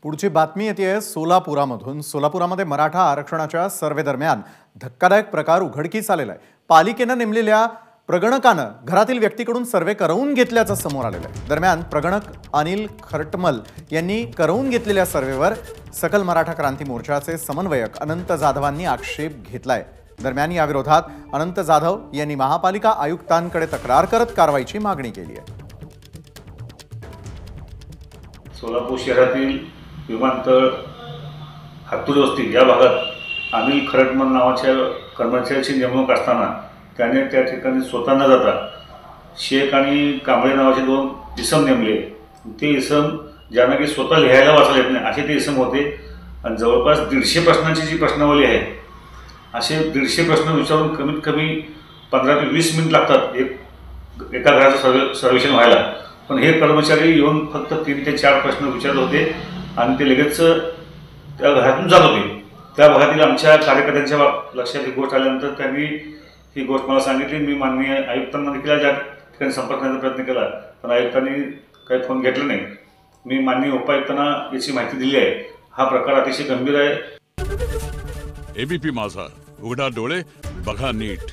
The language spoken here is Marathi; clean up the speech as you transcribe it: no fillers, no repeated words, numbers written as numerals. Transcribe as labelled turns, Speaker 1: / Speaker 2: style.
Speaker 1: पुढची बातमी येते सोलापुरामधून। सोलापुरामध्ये मराठा आरक्षणाच्या सर्वे दरम्यान धक्कादायक प्रकार उघडकीस आलेला आहे। पालिकेने नेमलेल्या प्रगणकानं घरातील व्यक्तीकडून सर्वे करवून घेतल्याचं समोर आलेलं आहे। दरम्यान प्रगणक अनिल खरटमल यांनी करवून घेतलेल्या सर्वेवर सकल मराठा क्रांती मोर्चाचे समन्वयक अनंत जाधवांनी आक्षेप घेतलाय। दरम्यान या विरोधात अनंत जाधव यांनी महापालिका आयुक्तांकडे तक्रार करत कारवाईची मागणी केली आहे।
Speaker 2: सोलापूर शहरातील विमानतळ हातूर वस्ती या भागात अनिल खरटमल नावाच्या कर्मचाऱ्याची नेमणूक असताना त्याने त्या ठिकाणी स्वतः न जाता शेख आणि कांबळे नावाचे दोन इसम नेमले। ते इसम ज्यांना की स्वतः लिहायला वाचायला येत नाही असे ते इसम होते आणि जवळपास 150 प्रश्नांची जी प्रश्नावली आहे असे 150 प्रश्न विचारून कमीत कमी 15 ते 20 मिनिट लागतात एका घराचं सर्वेक्षण व्हायला। पण हे कर्मचारी येऊन फक्त 3 ते 4 प्रश्न विचारत होते आणि ते लगेच त्या घरातून जात होते। त्या भागातील आमच्या कार्यकर्त्यांच्या लक्षात ही गोष्ट आल्यानंतर त्यांनी ही गोष्ट मला सांगितली। मी माननीय आयुक्तांना देखील ज्या ठिकाणी संपर्क करण्याचा प्रयत्न केला पण आयुक्तांनी काही फोन घेतला नाही। मी माननीय उपायुक्तांना याची माहिती दिली आहे। हा प्रकार अतिशय गंभीर आहे।
Speaker 3: एबीपी माझा, उघडा डोळे बघा नीट।